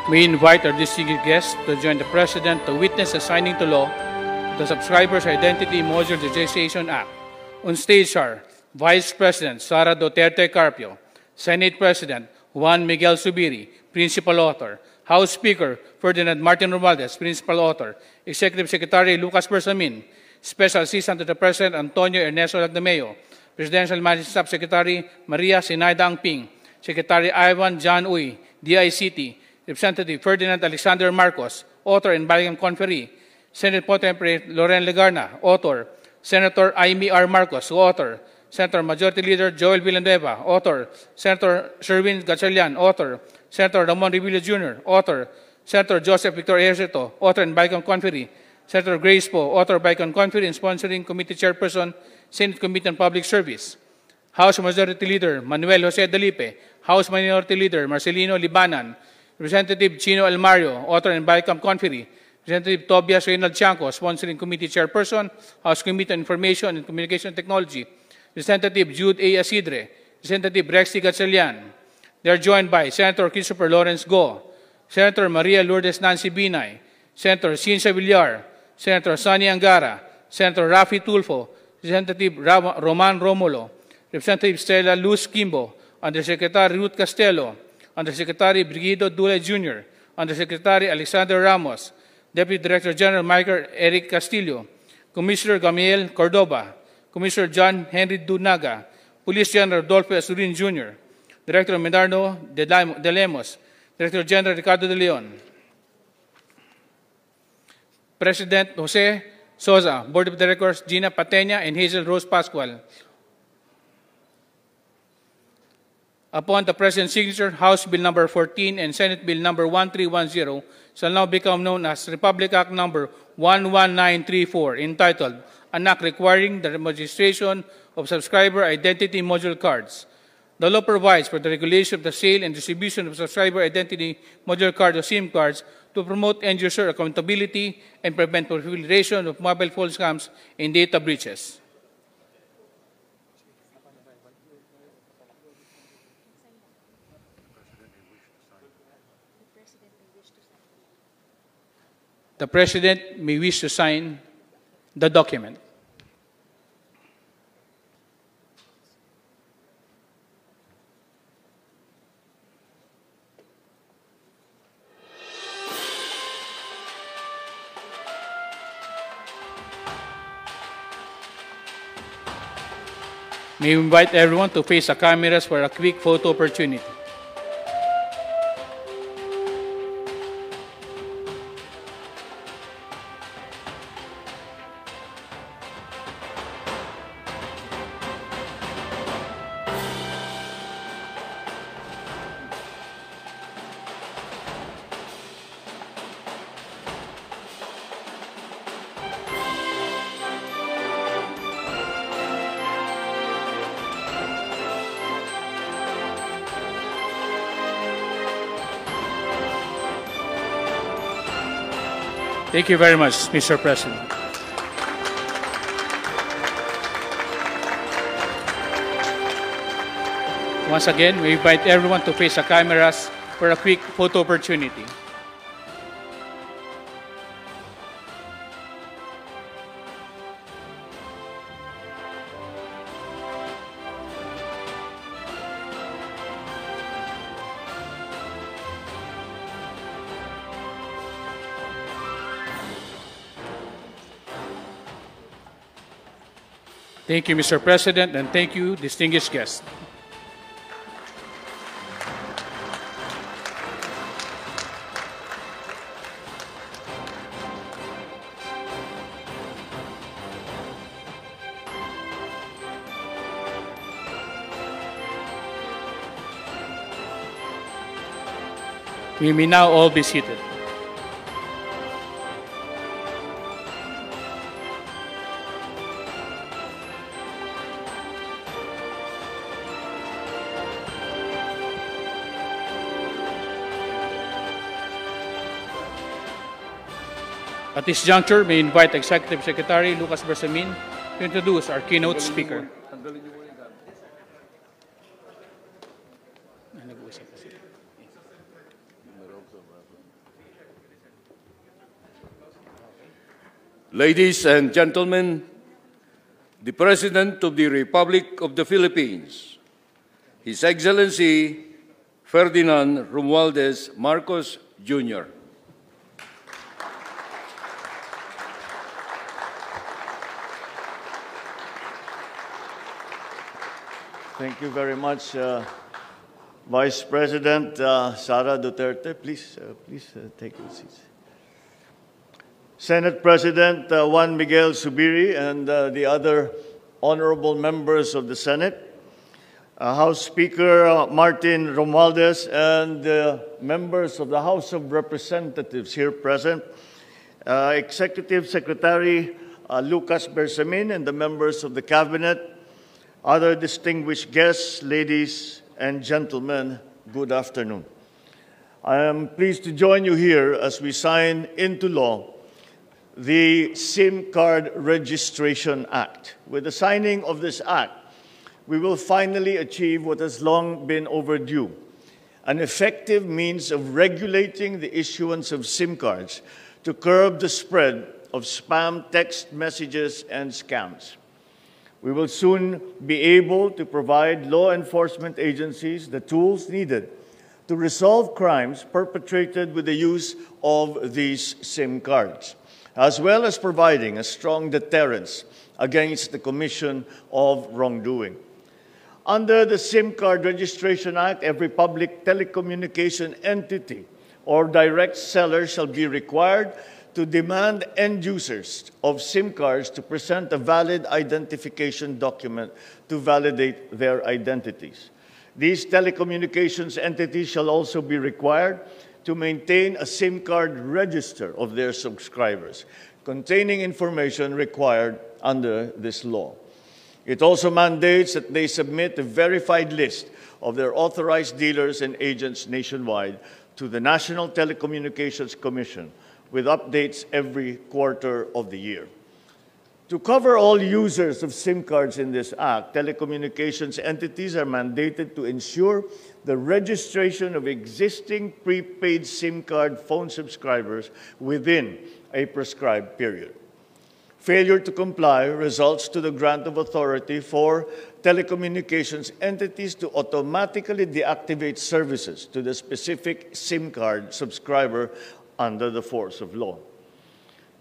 We invite our distinguished guests to join the President to witness the signing to law the Subscribers Identity Module Registration Act. On stage are Vice President Sara Duterte Carpio, Senate President Juan Miguel Zubiri, Principal Author, House Speaker Ferdinand Martin Romualdez, Principal Author, Executive Secretary Lucas Bersamin, Special Assistant to the President Antonio Ernesto Lagdameo, Presidential Managing Staff Secretary Maria Sinaida Angping, Secretary Ivan John Uy, DICT, Representative Ferdinand Alexander Marcos, Author and Balgam Conferee, Senate Pro Tempore Loren Legarna, Author, Senator Amy R. Marcos, Author, Senator Majority Leader Joel Villanueva, Author, Senator Sherwin Gatchalian, Author, Senator Ramon Revilla Jr., Author, Senator Joseph Victor Ejercito, Author and Balgam Conferee, Senator Grace Poe, Author, Balgam Conferee and Sponsoring Committee Chairperson, Senate Committee on Public Service, House Majority Leader Manuel Jose Dalipe, House Minority Leader Marcelino Libanan, Representative Chino Almario, Author and Balgam Conferee, Representative Tobias Reynald Chanco, Sponsoring Committee Chairperson, House Committee on Information and Communication Technology, Representative Jude A. Asidre, Representative Rexy Gatchalian. They are joined by Senator Christopher Lawrence Go, Senator Maria Lourdes Nancy Binay, Senator Ciencia Villar, Senator Sonny Angara, Senator Rafi Tulfo, Representative Roman Romulo, Representative Stella Luz Kimbo, Undersecretary Ruth Castello, Undersecretary Brigido Dulay Jr., Undersecretary Alexander Ramos, Deputy Director General Michael Eric Castillo, Commissioner Gamiel Cordoba, Commissioner John Henry Dunaga, Police General Dolphy Asurin Jr., Director Medardo de Lemos, Director General Ricardo de Leon, President Jose Sosa, Board of Directors Gina Patena and Hazel Rose Pascual. Upon the President's signature, House Bill Number 14 and Senate Bill Number 1310 shall now become known as Republic Act Number 11934, entitled An Act Requiring the Registration of Subscriber Identity Module Cards. The law provides for the regulation of the sale and distribution of Subscriber Identity Module Cards or SIMCards to promote end-user accountability and prevent proliferation of mobile phone scams and data breaches. The President may wish to sign the document. May we invite everyone to face the cameras for a quick photo opportunity. Thank you very much, Mr. President. Once again, we invite everyone to face the cameras for a quick photo opportunity. Thank you, Mr. President, and thank you, distinguished guests. We may now all be seated. At this juncture, may invite Executive Secretary Lucas Bersamin to introduce our keynote speaker. Ladies and gentlemen, the President of the Republic of the Philippines, His Excellency Ferdinand Romualdez Marcos, Jr. Thank you very much, Vice President Sara Duterte. Please take your seats. Senate President Juan Miguel Zubiri and the other honorable members of the Senate, House Speaker Martin Romualdez, and members of the House of Representatives here present, Executive Secretary Lucas Bersamin and the members of the Cabinet, other distinguished guests, ladies and gentlemen, good afternoon. I am pleased to join you here as we sign into law the SIMCard Registration Act. With the signing of this act, we will finally achieve what has long been overdue, an effective means of regulating the issuance of SIM cards to curb the spread of spam text messages and scams. We will soon be able to provide law enforcement agencies the tools needed to resolve crimes perpetrated with the use of these SIM cards, as well as providing a strong deterrence against the commission of wrongdoing. Under the SIMCard Registration Act, every public telecommunication entity or direct seller shall be required to demand end users of SIM cards to present a valid identification document to validate their identities. These telecommunications entities shall also be required to maintain a SIM card register of their subscribers, containing information required under this law. It also mandates that they submit a verified list of their authorized dealers and agents nationwide to the National Telecommunications Commission, with updates every quarter of the year. To cover all users of SIM cards in this act, telecommunications entities are mandated to ensure the registration of existing prepaid SIM card phone subscribers within a prescribed period. Failure to comply results to the grant of authority for telecommunications entities to automatically deactivate services to the specific SIM card subscriber under the force of law.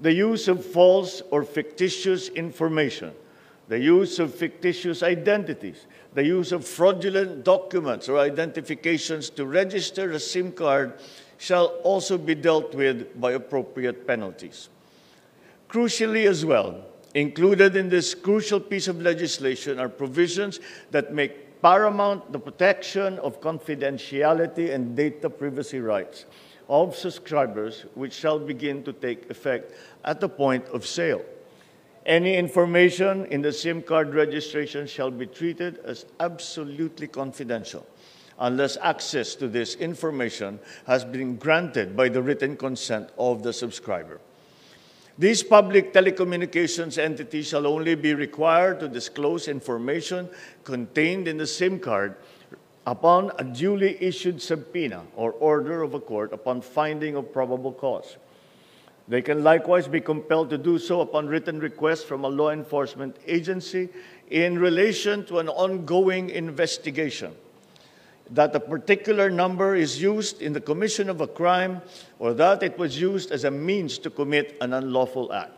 The use of false or fictitious information, the use of fictitious identities, the use of fraudulent documents or identifications to register a SIM card shall also be dealt with by appropriate penalties. Crucially as well, included in this crucial piece of legislation are provisions that make paramount the protection of confidentiality and data privacy rights of subscribers, which shall begin to take effect at the point of sale. Any information in the SIM card registration shall be treated as absolutely confidential unless access to this information has been granted by the written consent of the subscriber. These public telecommunications entities shall only be required to disclose information contained in the SIM card upon a duly issued subpoena or order of a court upon finding of probable cause. They can likewise be compelled to do so upon written request from a law enforcement agency in relation to an ongoing investigation, that a particular number is used in the commission of a crime or that it was used as a means to commit an unlawful act.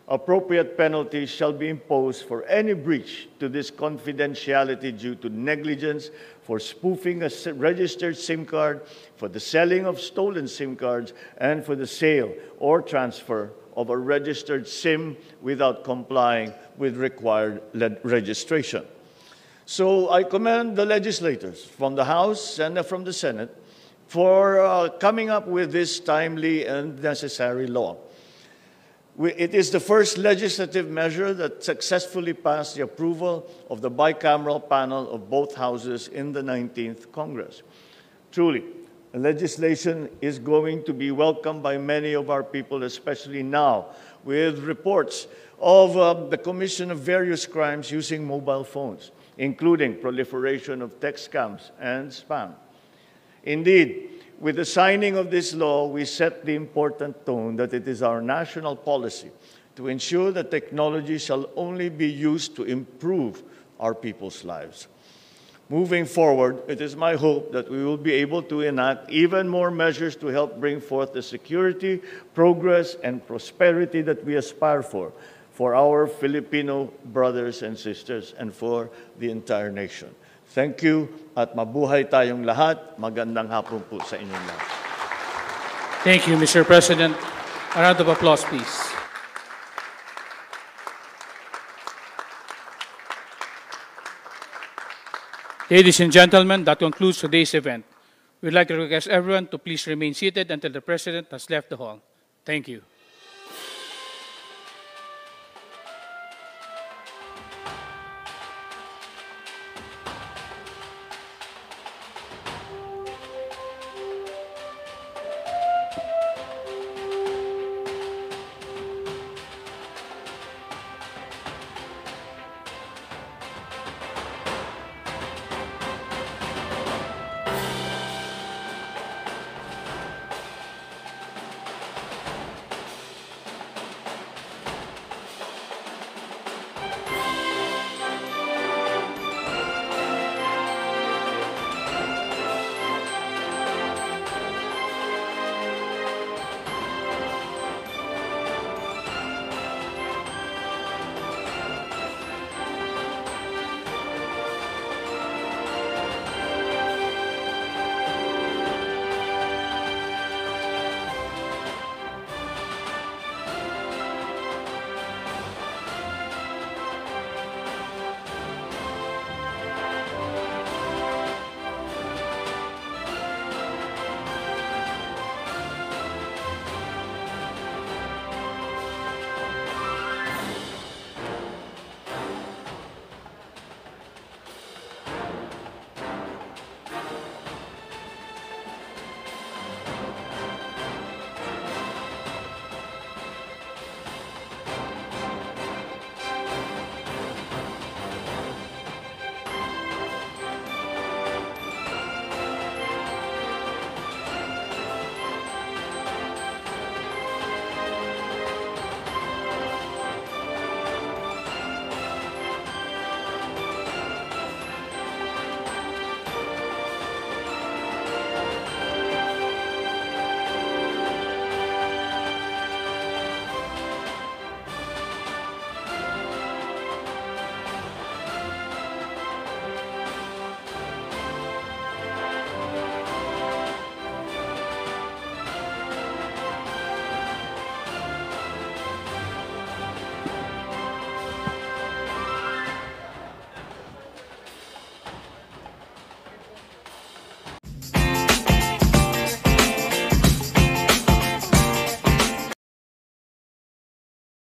Appropriate penalties shall be imposed for any breach to this confidentiality due to negligence, for spoofing a registered SIM card, for the selling of stolen SIM cards, and for the sale or transfer of a registered SIM without complying with required registration. So I commend the legislators from the House and from the Senate for coming up with this timely and necessary law. It is the first legislative measure that successfully passed the approval of the bicameral panel of both houses in the 19th Congress. Truly, the legislation is going to be welcomed by many of our people, especially now, with reports of the commission of various crimes using mobile phones, including proliferation of text scams and spam. Indeed, with the signing of this law, we set the important tone that it is our national policy to ensure that technology shall only be used to improve our people's lives. Moving forward, it is my hope that we will be able to enact even more measures to help bring forth the security, progress, and prosperity that we aspire for our Filipino brothers and sisters, and for the entire nation. Thank you, at mabuhay tayong lahat. Magandang hapon po sa inyong lahat. Thank you, Mr. President. A round of applause, please. Ladies and gentlemen, that concludes today's event. We'd like to request everyone to please remain seated until the President has left the hall. Thank you.